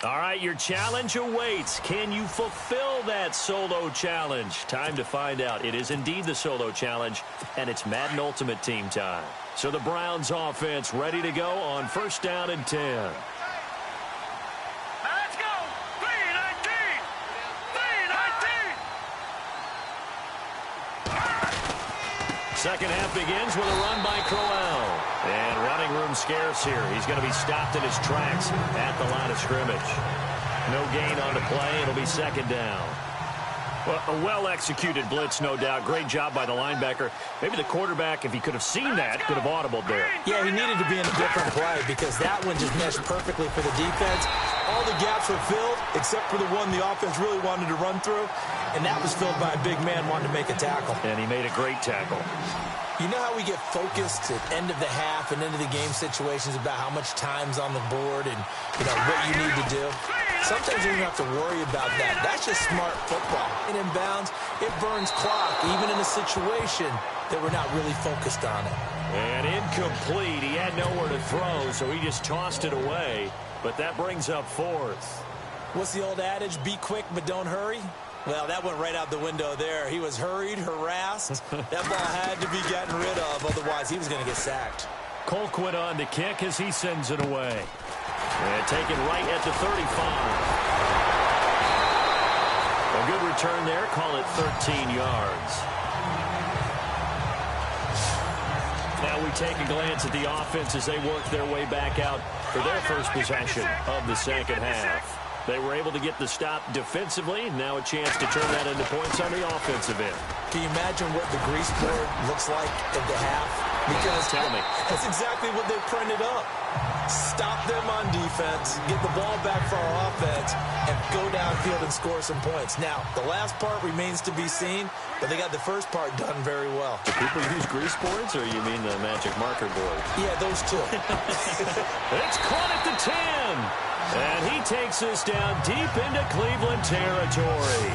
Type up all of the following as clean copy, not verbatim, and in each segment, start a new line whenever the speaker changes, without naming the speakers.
All right, your challenge awaits. Can you fulfill that solo challenge? Time to find out. It is indeed the solo challenge, and it's Madden Ultimate Team time. So the Browns offense ready to go on 1st down and 10.
Let's go! 3-19! 3-19!
Second half begins with a run by Crowell. And running room scarce here. He's going to be stopped in his tracks at the line of scrimmage. No gain on the play. It'll be 2nd down. Well, a well-executed blitz, no doubt. Great job by the linebacker. Maybe the quarterback, if he could have seen that, could have audibled there.
Yeah, he needed to be in a different play because that one just meshed perfectly for the defense. All the gaps were filled except for the one the offense really wanted to run through, and that was filled by a big man wanting to make a tackle.
And he made a great tackle.
You know how we get focused at end of the half and end of the game situations about how much time's on the board and, what you need to do? Sometimes you don't have to worry about that. That's just smart football. And inbounds, it burns clock, even in a situation that we're not really focused on it.
And incomplete. He had nowhere to throw, so he just tossed it away. But that brings up 4th.
What's the old adage? Be quick, but don't hurry? Well, that went right out the window there. He was hurried, harassed. That ball had to be gotten rid of, otherwise he was going to get sacked.
Colquitt on to kick as he sends it away. And taken right at the 35. A good return there. Call it 13 yards. Now we take a glance at the offense as they work their way back out for their first possession of the second half. They were able to get the stop defensively. Now a chance to turn that into points on the offensive end.
Can you imagine what the grease board looks like at the half? Because
tell me.
That's exactly what they printed up. Stop them on defense, get the ball back for our offense, and go downfield and score some points. Now, the last part remains to be seen, but they got the first part done very well.
Do people use grease boards, or you mean the magic marker board?
Yeah, those two.
It's caught at the 10. And he takes us down deep into Cleveland territory.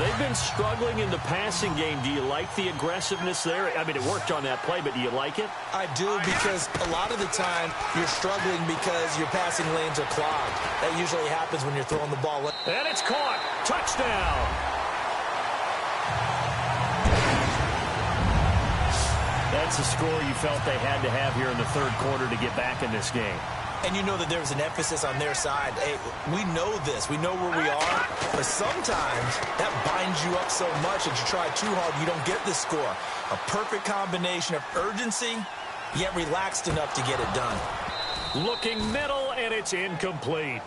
They've been struggling in the passing game. Do you like the aggressiveness there? I mean, it worked on that play, but do you like it?
I do, because a lot of the time you're struggling because your passing lanes are clogged. That usually happens when you're throwing the ball.
And it's caught. Touchdown. That's a score you felt they had to have here in the 3rd quarter to get back in this game.
And you know that there's an emphasis on their side. Hey, we know this. We know where we are. But sometimes that binds you up so much that you try too hard, you don't get the score. A perfect combination of urgency, yet relaxed enough to get it done.
Looking middle, and it's incomplete.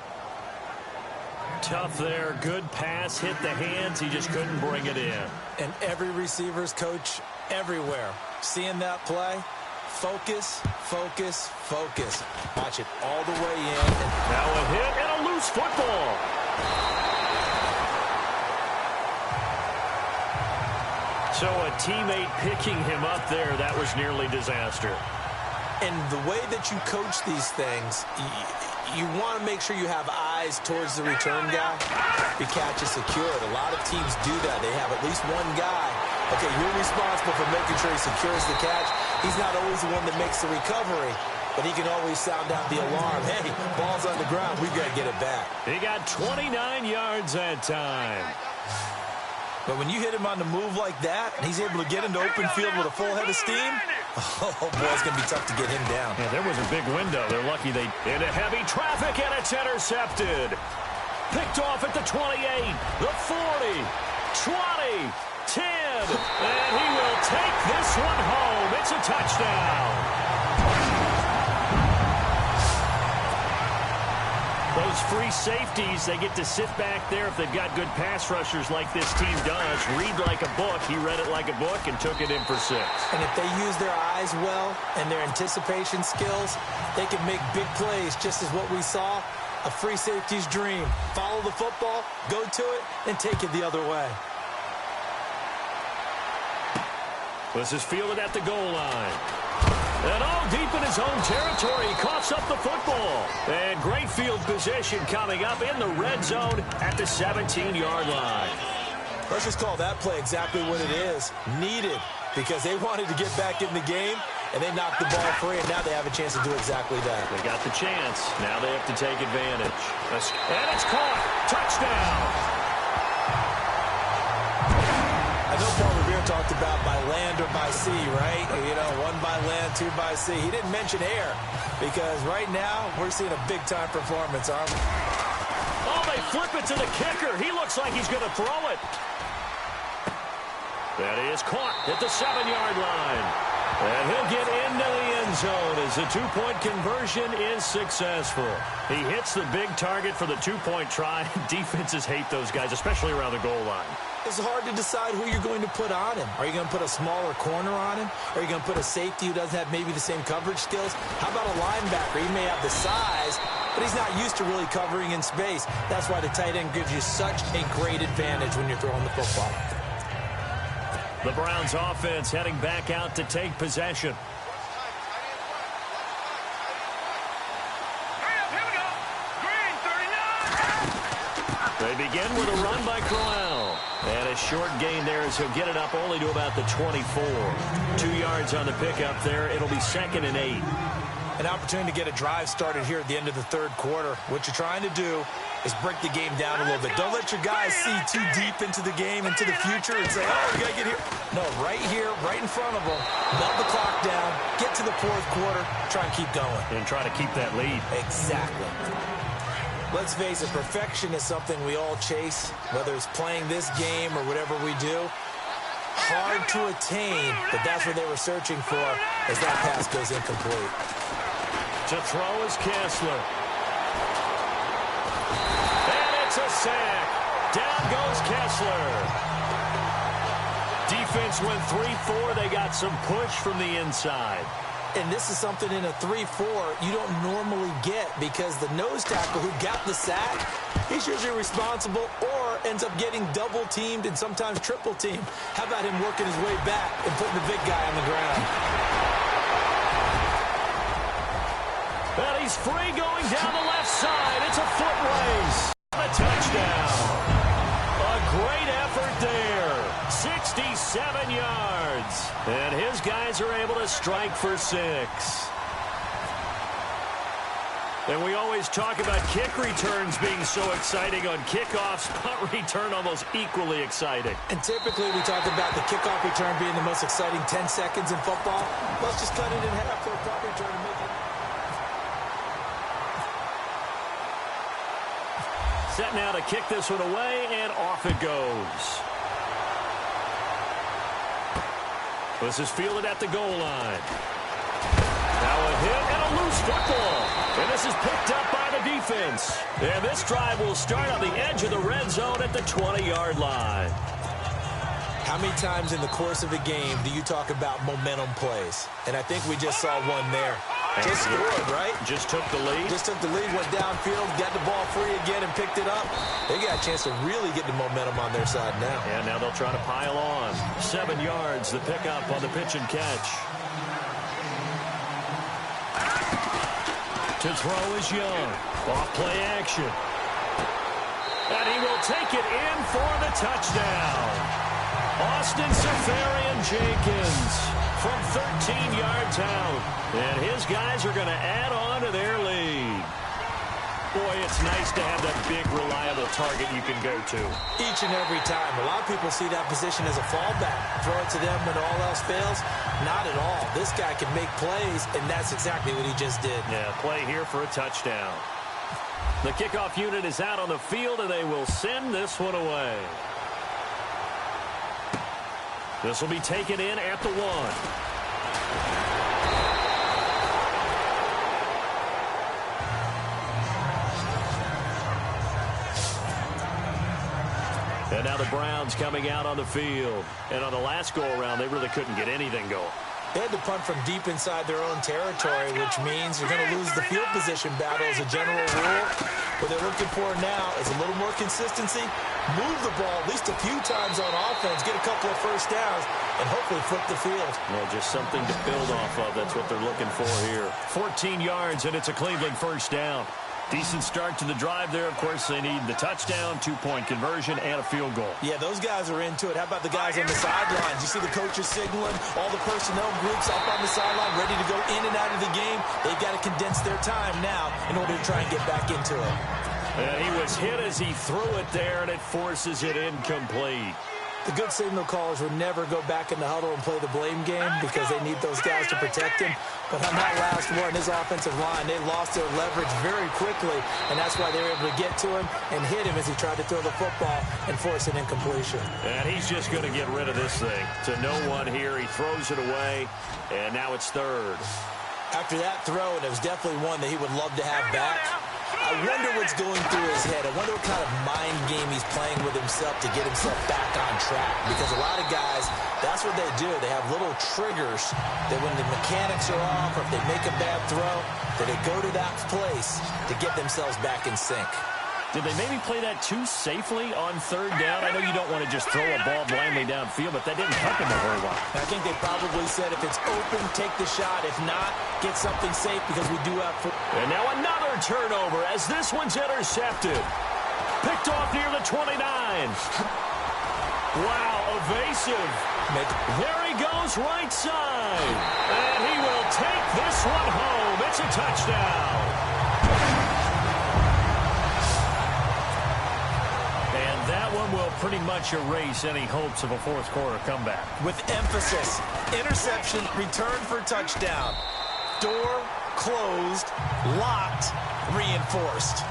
Tough there. Good pass. Hit the hands. He just couldn't bring it in.
And every receiver's coach everywhere, seeing that play, focus, focus, focus. Watch it all the way in.
Now a hit and a loose football. So a teammate picking him up there, that was nearly disaster.
And the way that you coach these things, you want to make sure you have eyes towards the return guy. The catch is secured. A lot of teams do that. They have at least one guy. Okay, you're responsible for making sure he secures the catch. He's not always the one that makes the recovery, but he can always sound out the alarm. Hey, ball's on the ground. We've got to get it back.
He got 29 yards that time.
But when you hit him on the move like that, and he's able to get into open field with a full head of steam, oh, boy, it's going to be tough to get him down.
Yeah, there was a big window. They're lucky they into heavy traffic, and it's intercepted. Picked off at the 28, the 40, 20, 10, and he will take this one home. It's a touchdown. Those free safeties, they get to sit back there if they've got good pass rushers like this team does. Read like a book. He read it like a book and took it in for 6.
And if they use their eyes well and their anticipation skills, they can make big plays, just as what we saw. A free safety's dream. Follow the football, go to it, and take it the other way.
This is fielded at the goal line. And all deep in his own territory, he coughs up the football. And great field position coming up in the red zone at the 17-yard line.
Let's just call that play exactly what it is. Needed, because they wanted to get back in the game, and they knocked the ball free, and now they have a chance to do exactly that.
They got the chance. Now they have to take advantage. And it's caught. Touchdown.
I know Paul Revere talked about by land or by sea, right? You know, one by land, two by sea. He didn't mention air because right now we're seeing a big-time performance, aren't we?
Oh, they flip it to the kicker. He looks like he's going to throw it. That is caught at the 7-yard line. And he'll get into the end zone as the two-point conversion is successful. He hits the big target for the two-point try. Defenses hate those guys, especially around the goal line.
It's hard to decide who you're going to put on him. Are you going to put a smaller corner on him? Are you going to put a safety who doesn't have maybe the same coverage skills? How about a linebacker? He may have the size, but he's not used to really covering in space. That's why the tight end gives you such a great advantage when you're throwing the football.
The Browns offense heading back out to take possession. They begin with a run by Crowell. And a short gain there as he'll get it up only to about the 24. 2 yards on the pickup there. It'll be 2nd and 8.
An opportunity to get a drive started here at the end of the third quarter. What you're trying to do is break the game down a little bit. Don't let your guys see too deep into the game, into the future, and say, oh, we got to get here. No, right here, right in front of them. Melt the clock down, get to the fourth quarter, try and keep going.
And try to keep that lead.
Exactly. Let's face it, perfection is something we all chase, whether it's playing this game or whatever we do. Hard to attain, but that's what they were searching for as that pass goes incomplete.
To throw is Kessler. And it's a sack. Down goes Kessler. Defense went 3-4. They got some push from the inside.
And this is something in a 3-4 you don't normally get because the nose tackle who got the sack, he's usually responsible or ends up getting double-teamed and sometimes triple-teamed. How about him working his way back and putting the big guy on the ground?
And he's free going down the left side. It's a foot race. A touchdown. A great effort there. 67 yards. And his guys are able to strike for 6. And we always talk about kick returns being so exciting on kickoffs. Punt return almost equally exciting.
And typically we talk about the kickoff return being the most exciting 10 seconds in football. Let's just cut it in half for a punt return and make it.
Set now to kick this one away, and off it goes. This is fielded at the goal line. Now a hit and a loose football. And this is picked up by the defense. And this drive will start on the edge of the red zone at the 20-yard line.
How many times in the course of a game do you talk about momentum plays? And I think we just saw one there. Just scored, right?
Just took the lead.
Just took the lead, went downfield, got the ball free again, and picked it up. They got a chance to really get the momentum on their side now.
And now they'll try to pile on. 7 yards, the pickup on the pitch and catch. To throw is Young. Off play action. And he will take it in for the touchdown. Austin Safarian-Jenkins from 13 yards out. And his guys are going to add on to their lead. Boy, it's nice to have that big, reliable target you can go to.
Each and every time. A lot of people see that position as a fallback. Throw it to them when all else fails. Not at all. This guy can make plays, and that's exactly what he just did.
Yeah, play here for a touchdown. The kickoff unit is out on the field, and they will send this one away. This will be taken in at the 1. And now the Browns coming out on the field. And on the last go-around, they really couldn't get anything going.
They had to punt from deep inside their own territory, which means you're going to lose the field position battle as a general rule. What they're looking for now is a little more consistency, move the ball at least a few times on offense, get a couple of first downs, and hopefully flip the field.
Well, just something to build off of. That's what they're looking for here. 14 yards, and it's a Cleveland first down. Decent start to the drive there. Of course, they need the touchdown, two-point conversion, and a field goal.
Yeah, those guys are into it. How about the guys on the sidelines? You see the coaches signaling, all the personnel groups up on the sideline, ready to go in and out of the game. They've got to condense their time now in order to try and get back into it.
And he was hit as he threw it there, and it forces it incomplete.
The good signal callers would never go back in the huddle and play the blame game because they need those guys to protect him. But on that last one, his offensive line, they lost their leverage very quickly, and that's why they were able to get to him and hit him as he tried to throw the football and force an incompletion.
And he's just going to get rid of this thing. To no one here, he throws it away, and now it's third.
After that throw, and it was definitely one that he would love to have back, I wonder what's going through his head. I wonder what kind of mind game he's playing with himself to get himself back on track. Because a lot of guys, that's what they do. They have little triggers that when the mechanics are off or if they make a bad throw, that they go to that place to get themselves back in sync.
Did they maybe play that too safely on third down? I know you don't want to just throw a ball blindly downfield, but that didn't help him very well.
I think they probably said if it's open, take the shot. If not, get something safe because we do have...
And now another turnover as this one's intercepted. Picked off near the 29. Wow, evasive. There he goes right side. And he will take this one home. It's a touchdown. That one will pretty much erase any hopes of a fourth quarter comeback.
With emphasis, interception, return for touchdown. Door closed, locked, reinforced.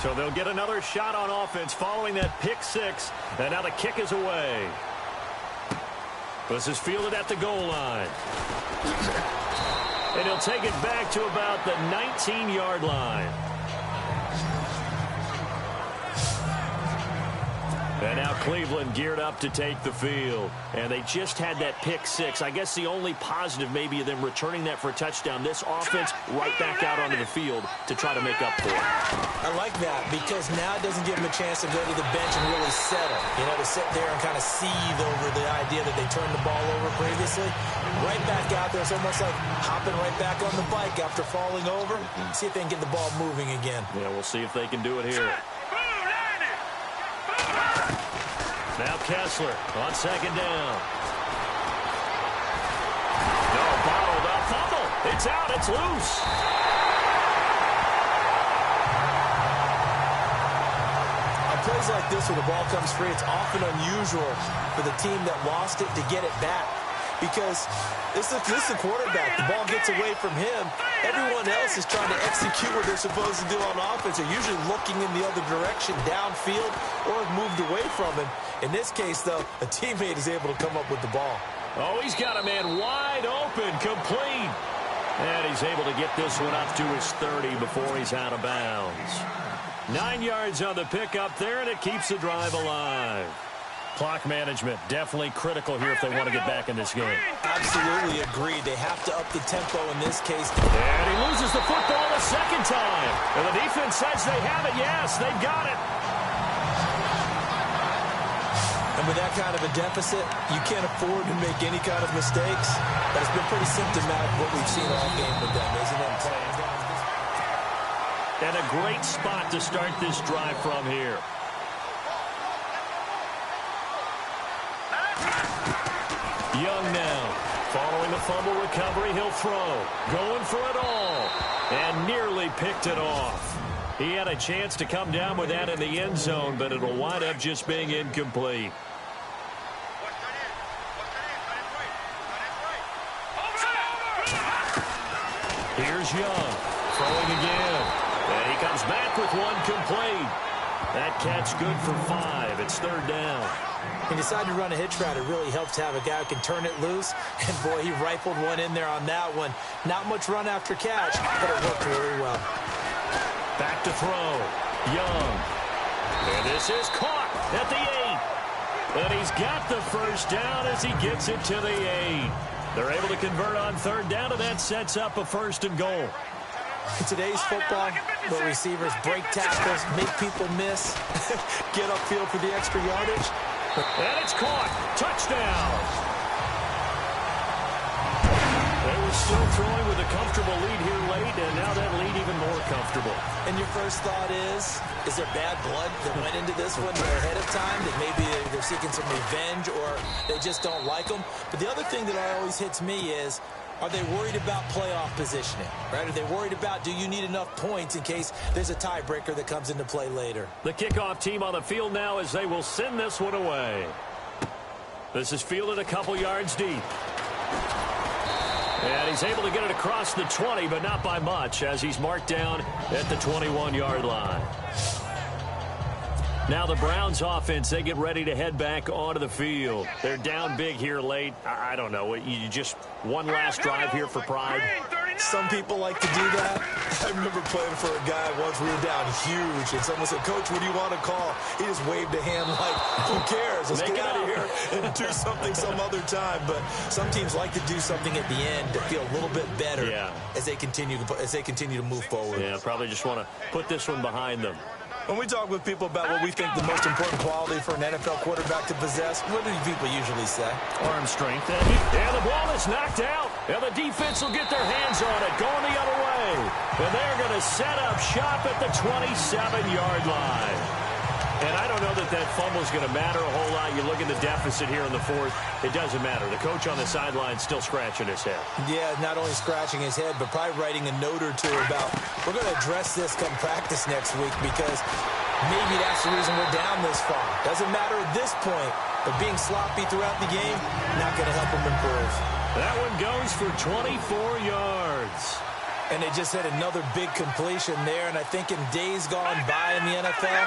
So they'll get another shot on offense following that pick six. And now the kick is away. This is fielded at the goal line. And he'll take it back to about the 19-yard line. And now Cleveland geared up to take the field. And they just had that pick six. I guess the only positive maybe of them returning that for a touchdown. This offense right back out onto the field to try to make up for it.
I like that because now it doesn't give them a chance to go to the bench and really settle. You know, to sit there and kind of seethe over the idea that they turned the ball over previously. Right back out there. It's almost like hopping right back on the bike after falling over. See if they can get the ball moving again.
Yeah, we'll see if they can do it here. Now Kessler on second down. No, bottled up. Fumble. It's out. It's loose.
On plays like this where the ball comes free, it's often unusual for the team that lost it to get it back. Because this is the quarterback. The ball gets away from him. Everyone else is trying to execute what they're supposed to do on offense. They're usually looking in the other direction, downfield, or have moved away from him. In this case, though, a teammate is able to come up with the ball.
Oh, he's got a man wide open, complete. And he's able to get this one up to his 30 before he's out of bounds. 9 yards on the pickup there, and it keeps the drive alive. Clock management definitely critical here if they want to get back in this game.
Absolutely agreed. They have to up the tempo in this case.
And he loses the football a second time. And the defense says they have it. Yes, they've got it.
And with that kind of a deficit, you can't afford to make any kind of mistakes. But it's been pretty symptomatic of what we've seen all game with them, isn't it?
And a great spot to start this drive from here. Young now. Following the fumble recovery, he'll throw. Going for it all. And nearly picked it off. He had a chance to come down with that in the end zone, but it'll wind up just being incomplete. Here's Young. Throwing again. And he comes back with one complete. That catch good for 5. It's third down.
He decided to run a hitch route. It really helps to have a guy who can turn it loose. And, boy, he rifled one in there on that one. Not much run after catch, but it worked really well.
Back to throw. Young. And this is caught at the 8. And he's got the first down as he gets it to the 8. They're able to convert on third down, and that sets up a first and goal.
In today's football, the receivers break tackles, make people miss, get upfield for the extra yardage.
And it's caught. Touchdown. still throwing with a comfortable lead here late, and now that lead even more comfortable.
And your first thought is there bad blood that went into this one ahead of time, that maybe they're seeking some revenge or they just don't like them? But the other thing that always hits me is, are they worried about playoff positioning, right? Are they worried about, do you need enough points in case there's a tiebreaker that comes into play later?
The kickoff team on the field now as they will send this one away. This is fielded a couple yards deep. And he's able to get it across the 20, but not by much, as he's marked down at the 21-yard line. Now the Browns offense, they get ready to head back onto the field. They're down big here late. I don't know. You just one last drive here for pride.
Some people like to do that. I remember playing for a guy once. We were down huge, and someone said, "Coach, what do you want to call?" He just waved a hand like, who cares? Let's get out of here and do something some other time. But some teams like to do something at the end to feel a little bit better as they continue to move forward.
Yeah, probably just want to put this one behind them.
When we talk with people about what we think the most important quality for an NFL quarterback to possess, what do people usually say?
Arm strength. And the ball is knocked out. And the defense will get their hands on it, going the other way. And they're going to set up shop at the 27-yard line. And I don't know that fumble is going to matter a whole lot. You look at the deficit here in the fourth. It doesn't matter. The coach on the sideline still scratching his head. Yeah, not only scratching his head, but probably writing a note or two about, we're going to address this come practice next week because maybe that's the reason we're down this far. Doesn't matter at this point, but being sloppy throughout the game, not going to help him improve. That one goes for 24 yards. And they just had another big completion there. And I think in days gone by in the NFL,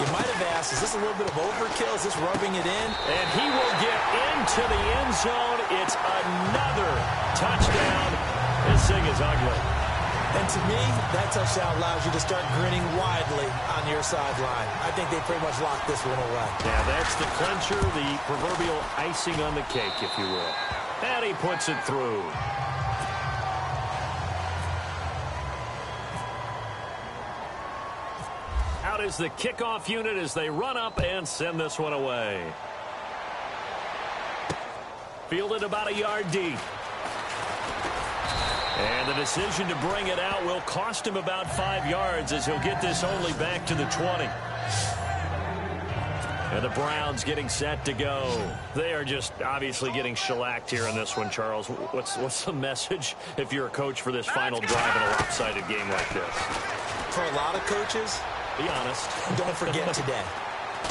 you might have asked, is this a little bit of overkill? Is this rubbing it in? And he will get into the end zone. It's another touchdown. This thing is ugly. And to me, that touchdown allows you to start grinning widely on your sideline. I think they pretty much locked this one away. Yeah, that's the clincher, the proverbial icing on the cake, if you will. And he puts it through. Out is the kickoff unit as they run up and send this one away. Fielded about a yard deep. And the decision to bring it out will cost him about 5 yards as he'll get this only back to the 20. And the Browns getting set to go. They are just obviously getting shellacked here in this one, Charles. What's the message if you're a coach for this final drive in a lopsided game like this? For a lot of coaches, be honest, don't forget today.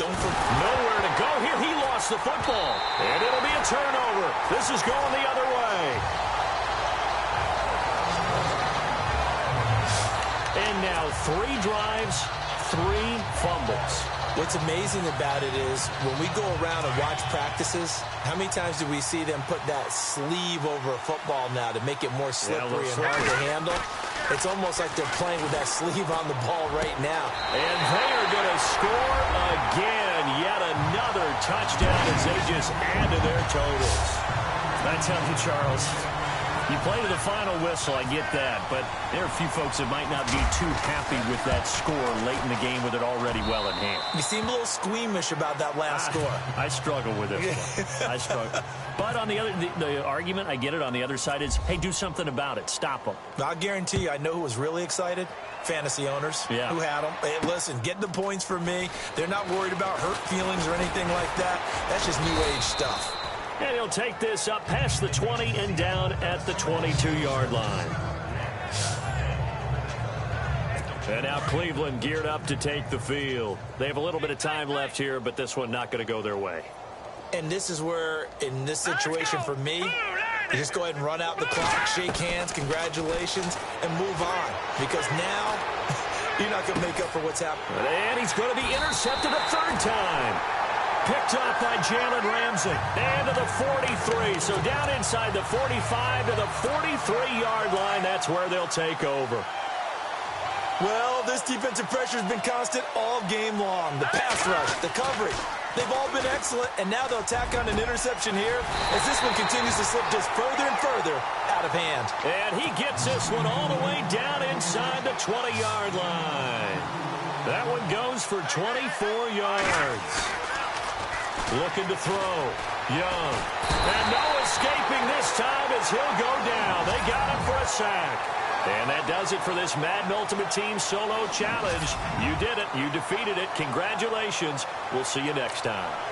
Nowhere to go here. He lost the football. And it'll be a turnover. This is going the other way. And now 3 drives, 3 fumbles. What's amazing about it is when we go around and watch practices, how many times do we see them put that sleeve over a football now to make it more slippery and hard to handle? It's almost like they're playing with that sleeve on the ball right now. And they are going to score again. Yet another touchdown as they just add to their totals. I tell you, Charles, you play to the final whistle, I get that, but there are a few folks that might not be too happy with that score late in the game with it already well in hand. You seem a little squeamish about that last score. I struggle with it. I struggle. But on the argument, I get it, on the other side is, hey, do something about it. Stop them. I guarantee you, I know who was really excited. Fantasy owners who had them. Hey, listen, get the points for me. They're not worried about hurt feelings or anything like that. That's just new age stuff. And he'll take this up past the 20 and down at the 22-yard line. And now Cleveland geared up to take the field. They have a little bit of time left here, but this one not going to go their way. And this is where, in this situation for me, you just go ahead and run out the clock, shake hands, congratulations, and move on. Because now, you're not going to make up for what's happened. And he's going to be intercepted a 3rd time. Picked up by Jalen Ramsey. And to the 43. So down inside the 45 to the 43-yard line. That's where they'll take over. Well, this defensive pressure has been constant all game long. The pass rush, the coverage, they've all been excellent. And now they'll tack on an interception here as this one continues to slip just further and further out of hand. And he gets this one all the way down inside the 20-yard line. That one goes for 24 yards. Looking to throw. Young. And no escaping this time as he'll go down. They got him for a sack. And that does it for this Madden Ultimate Team Solo Challenge. You did it. You defeated it. Congratulations. We'll see you next time.